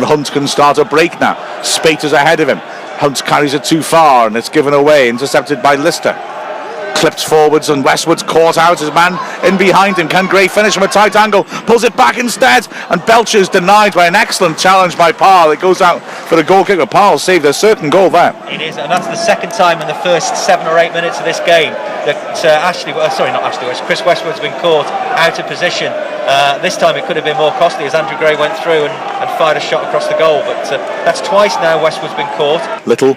and Hunt can start a break now. Spate is ahead of him. Hunt carries it too far and it's given away, intercepted by Lister. Clipped forwards and Westwood's caught out, his man in behind him. Can Gray finish from a tight angle? Pulls it back instead, and Belcher's denied by an excellent challenge by Parle. It goes out for the goal kick, but Parle saved a certain goal there. It is, and that's the second time in the first 7 or 8 minutes of this game that Chris Westwood's been caught out of position. This time it could have been more costly as Andrew Gray went through and fired a shot across the goal, but that's twice now Westwood's been caught. Little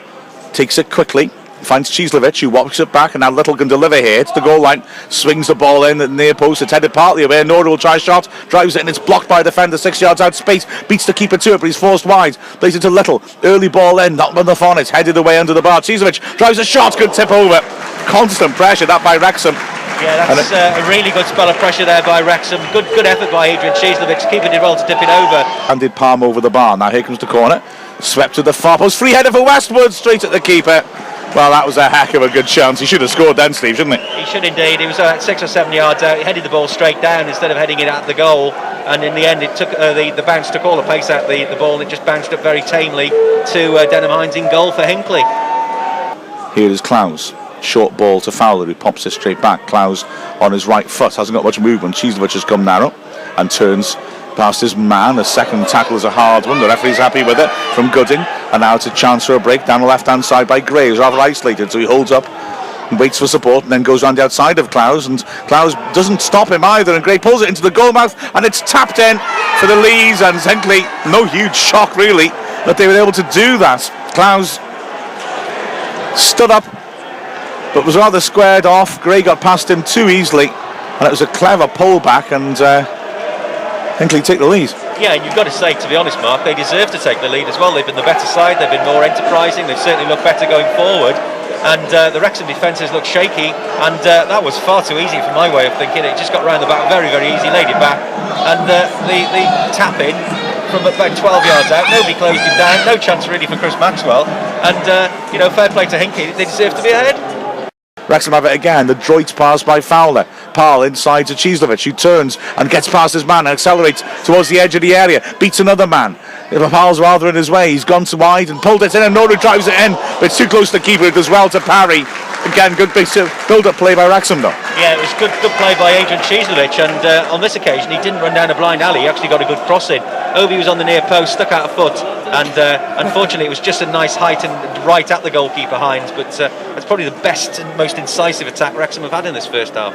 takes it quickly, finds Cieslewicz, who walks it back, and now Little can deliver here. It's the goal line, swings the ball in at the near post. It's headed partly away. Norwood will try a shot, drives it, and it's blocked by a defender 6 yards out. Space beats the keeper to it, but he's forced wide. Plays it to Little. Early ball in, not on the phone. It's headed away under the bar. Cieslewicz drives a shot, good tip over. Constant pressure, that by Wrexham. Yeah, that's a really good spell of pressure there by Wrexham. Good effort by Adrian Cieslewicz, keeping it well to tip it over. Handed Palm over the bar. Now here comes the corner. Swept to the far post. Free header for Westwood, straight at the keeper. Well, that was a heck of a good chance. He should have scored then, Steve, shouldn't he? He should indeed. He was 6 or 7 yards out. He headed the ball straight down instead of heading it at the goal. And in the end, it took the bounce took all the pace out the ball, and it just bounced up very tamely to Denham Hines in goal for Hinckley. Here is Clowes. Short ball to Fowler, who pops it straight back. Clowes on his right foot, hasn't got much movement. Cieslewicz has come narrow and turns past his man. The second tackle is a hard one. The referee's happy with it from Gooding. And now it's a chance for a break down the left-hand side by Gray, who's rather isolated, so he holds up and waits for support and then goes round the outside of Clowes, and Clowes doesn't stop him either, and Gray pulls it into the goal mouth, and it's tapped in for the Lees, and Hinckley, no huge shock really that they were able to do that. Clowes stood up but was rather squared off. Gray got past him too easily, and it was a clever pullback, and Hinckley take the lead. Yeah, and you've got to say, to be honest, Mark, they deserve to take the lead as well. They've been the better side, they've been more enterprising, they've certainly looked better going forward, and the Wrexham defences looked shaky, and that was far too easy from my way of thinking. It just got round the back very, very easy, laid it back, and the tap in from about 12 yards out, nobody closed him down, no chance really for Chris Maxwell, and fair play to Hinckley, they deserve to be ahead. Wrexham have it again. The droit pass by Fowler. Parle inside to Cieslewicz, who turns and gets past his man and accelerates towards the edge of the area. Beats another man. Parle's rather in his way. He's gone to wide and pulled it in, and Norwood drives it in, but it's too close to the keeper. It does well to parry. Again, good build-up play by Wrexham, though. Yeah, it was good play by Adrian Cieslewicz, and on this occasion he didn't run down a blind alley. He actually got a good cross in. Obi was on the near post, stuck out a foot, and unfortunately it was just a nice height and right at the goalkeeper Hines, but that's probably the best and most incisive attack Wrexham have had in this first half.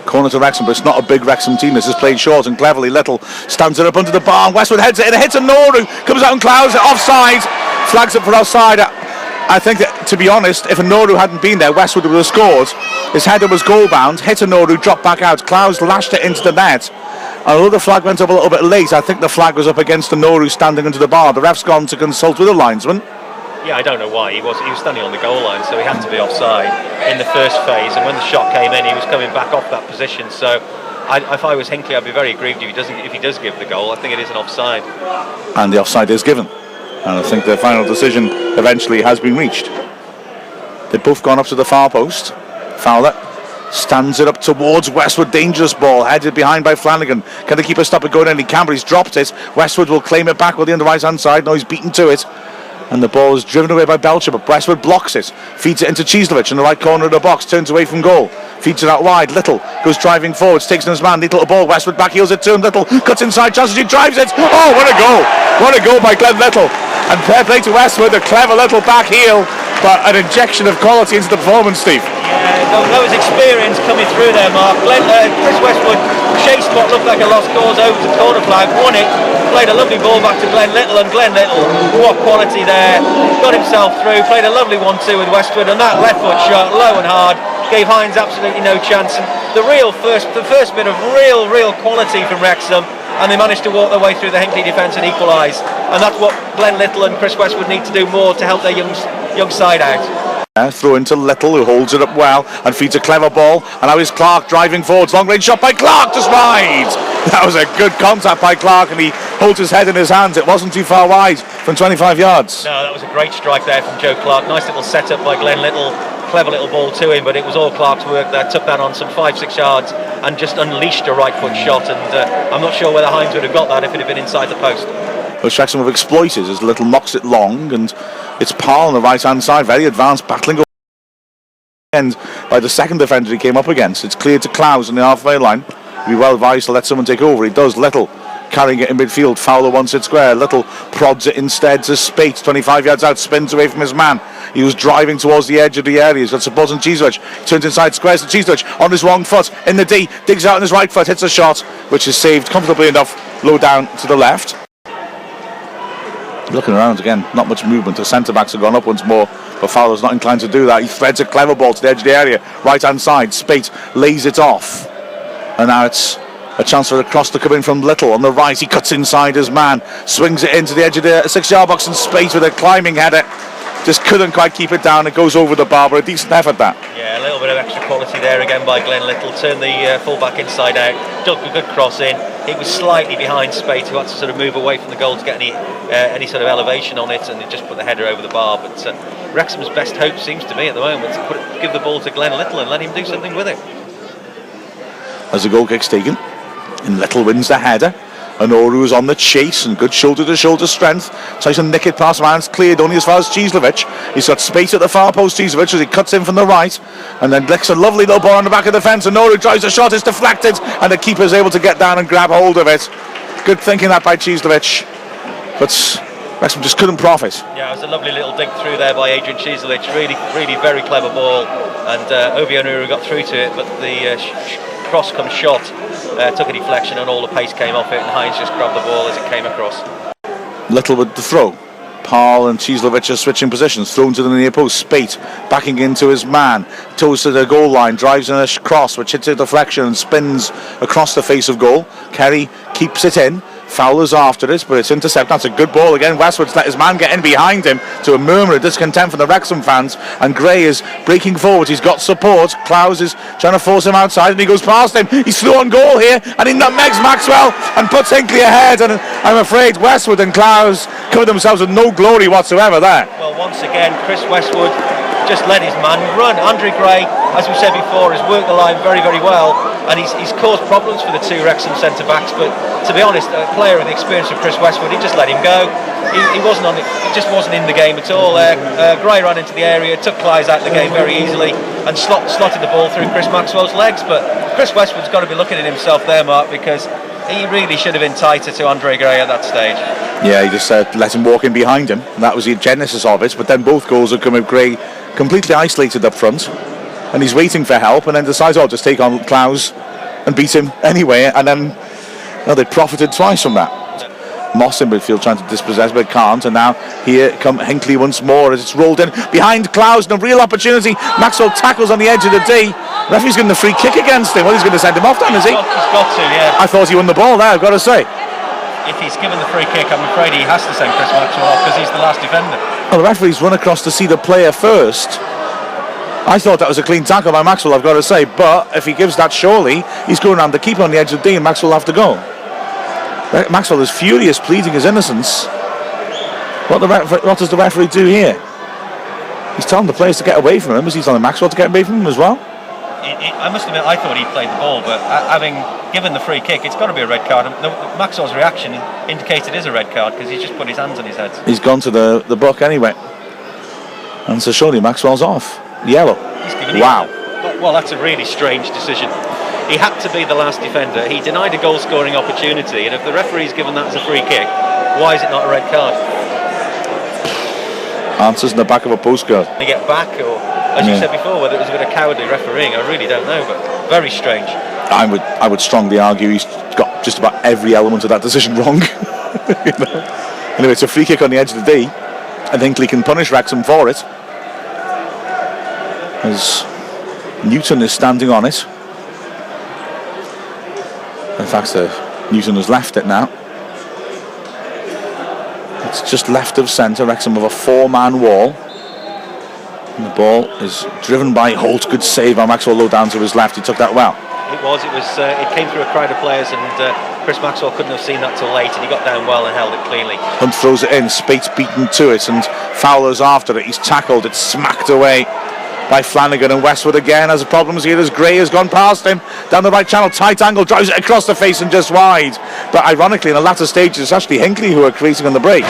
Corner to Wrexham, but it's not a big Wrexham team. This is played short and cleverly. Little stands it up under the bar. Westwood heads it in, it hits a Norwood, comes out and Clowes it offside, flags it for offside. I think that, to be honest, if a Norwood hadn't been there, Westwood would have scored. His header was goal bound, hit a Norwood, dropped back out. Clowes lashed it into the net. Although the flag went up a little bit late, I think the flag was up against the Norwood standing under the bar. The ref's gone to consult with the linesman. Yeah, I don't know why. He was standing on the goal line, so he had to be offside in the first phase, and when the shot came in he was coming back off that position, so if I was Hinckley I'd be very aggrieved if he does give the goal. I think it is an offside. And the offside is given, and I think the final decision eventually has been reached. They've both gone up to the far post. Fowler stands it up towards Westwood. Dangerous ball, headed behind by Flanagan. Can the keeper stop it going in? He can, but he's dropped it. Westwood will claim it back with the on the right hand side. No, he's beaten to it, and the ball is driven away by Belcher, but Westwood blocks it, feeds it into Cieslewicz in the right corner of the box, turns away from goal, feeds it out wide. Little goes driving forwards, takes in his man, neat little ball. Westwood back heels it to him. Little cuts inside, chances, he drives it. Oh, what a goal! What a goal by Glenn Little, and fair play to Westwood. A clever little back heel, but an injection of quality into the performance, Steve. Yeah, that was experience coming through there, Mark. Chris Westwood chased what looked like a lost cause over to corner flag, won it, played a lovely ball back to Glenn Little, and Glenn Little, what quality there, got himself through, played a lovely 1-2 with Westwood, and that left foot shot, low and hard, gave Hines absolutely no chance. And the first bit of real quality from Wrexham, and they managed to walk their way through the Hinckley defence and equalise, and that's what Glenn Little and Chris Westwood need to do more to help their young side out. Throw into Little, who holds it up well and feeds a clever ball, and now is Clark driving forwards. Long range shot by Clark, just wide. That was a good contact by Clark, and he holds his head in his hands. It wasn't too far wide from 25 yards. No, that was a great strike there from Joe Clark. Nice little setup by Glenn Little, clever little ball to him, but it was all Clark's work there. Took that on some 5-6 yards and just unleashed a right foot shot, and I'm not sure whether Hines would have got that if it had been inside the post. Which Wrexham have exploited as Little knocks it long, and it's Parl on the right hand side, very advanced, battling end by the second defender he came up against. It's cleared to Clowes on the halfway line. He'd be well advised to let someone take over. He does. Little carrying it in midfield. Fowler wants it square. Little prods it instead to Spate, 25 yards out, spins away from his man. He was driving towards the edge of the area. He's got support on Cheeslewich. Turns inside, squares to Cheeslewich on his wrong foot in the D, digs out on his right foot, hits a shot which is saved comfortably enough low down to the left. Looking around again, not much movement. The centre backs have gone up once more, but Fowler's not inclined to do that. He threads a clever ball to the edge of the area, right hand side. Spate lays it off, and now it's a chance for a cross to come in from Little on the right. He cuts inside his man, swings it into the edge of the 6-yard box, and Spate with a climbing header just couldn't quite keep it down. It goes over the bar, but a decent effort that. Yeah, a little bit of extra quality there again by Glenn Little. Turned the full-back inside out, dug a good cross in. It was slightly behind Spate, who had to sort of move away from the goal to get any sort of elevation on it, and it just put the header over the bar. But Wrexham's best hope seems to be at the moment to give the ball to Glenn Little and let him do something with it. As the goal kick's taken, and Little wins the header, and Oru is on the chase, and good shoulder-to-shoulder strength. Tries to nick it past man, it's cleared only as far as Cheeslewich. He's got space at the far post, Cheeslewich, as he cuts in from the right, and then licks a lovely little ball on the back of the fence, and Oru drives a shot, it's deflected, and the keeper's able to get down and grab hold of it. Good thinking that by Cheeslewich, but Wrexham just couldn't profit. Yeah, it was a lovely little dig through there by Adrian Cheeslewich. Really very clever ball, and Obion Oru got through to it, but the cross come shot took a deflection and all the pace came off it, and Hines just grabbed the ball as it came across. Little with the throw. Parl and Cheeslewich are switching positions, thrown to the near post. Spate backing into his man, toes to the goal line, drives in a cross which hits a deflection and spins across the face of goal. Kerry keeps it in. Fowler's after it, but it's intercepted. That's a good ball again. Westwood's let his man get in behind him to a murmur of discontent from the Wrexham fans, and Gray is breaking forward. He's got support. Clowes is trying to force him outside, and he goes past him. He's through on goal here, and he nutmegs Maxwell and puts Hinckley ahead, and I'm afraid Westwood and Clowes cover themselves with no glory whatsoever there. Well, once again, Chris Westwood just let his man run. Andre Gray, as we said before, has worked the line very well, and he's caused problems for the two Wrexham centre-backs, but to be honest, a player with the experience of Chris Westwood, he just let him go. He wasn't on it, he just wasn't in the game at all. Gray ran into the area, took Clyde out of the game very easily, and slotted the ball through Chris Maxwell's legs. But Chris Westwood's got to be looking at himself there, Mark, because he really should have been tighter to Andre Gray at that stage. Yeah, he just let him walk in behind him, and that was the genesis of it. But then both goals have come with Gray completely isolated up front, and he's waiting for help, and then decides, just take on Clowes and beat him anyway, and then they profited twice from that. Moss in midfield trying to dispossess, but can't, and now here come Hinckley once more as it's rolled in behind Clowes, and a real opportunity. Maxwell tackles on the edge of the D. Referee's getting the free kick against him. Well, he's going to send him off then, is he? He's got to, yeah. I thought he won the ball there, I've got to say. If he's given the free kick, I'm afraid he has to send Chris Maxwell off because he's the last defender. Well, the referee's run across to see the player first. I thought that was a clean tackle by Maxwell, I've got to say, but if he gives that, surely he's going around the keeper on the edge of the D, and Maxwell will have to go. Maxwell is furious, pleading his innocence. What does the referee do here? He's telling the players to get away from him. Is he telling Maxwell to get away from him as well? I must admit, I thought he played the ball, but having given the free kick, it's got to be a red card. Maxwell's reaction indicated it is a red card because he's just put his hands on his head. He's gone to the book anyway, and so surely Maxwell's off. Yellow. Wow. Well, that's a really strange decision. He had to be the last defender. He denied a goal-scoring opportunity, and if the referee's given that as a free kick, why is it not a red card? Answers in the back of a postcard. To get back, or as you said before, whether it was a bit of cowardly refereeing, I really don't know, but very strange. I would strongly argue he's got just about every element of that decision wrong. Anyway, it's a free kick on the edge of the D, and Hinckley can punish Wrexham for it, as Newton is standing on it. In fact, Newton has left it now. It's just left of centre. Wrexham have a four-man wall, and the ball is driven by Holt. Good save by Maxwell low down to his left. He took that well. It came through a crowd of players, and Chris Maxwell couldn't have seen that till late, and he got down well and held it cleanly. Hunt throws it in. Spate's beaten to it, and Fowler's after it. He's tackled. It's smacked away by Flanagan, and Westwood again has problems here as Gray has gone past him down the right channel. Tight angle, drives it across the face and just wide. But ironically, in the latter stages, it's actually Hinckley who are creasing on the break.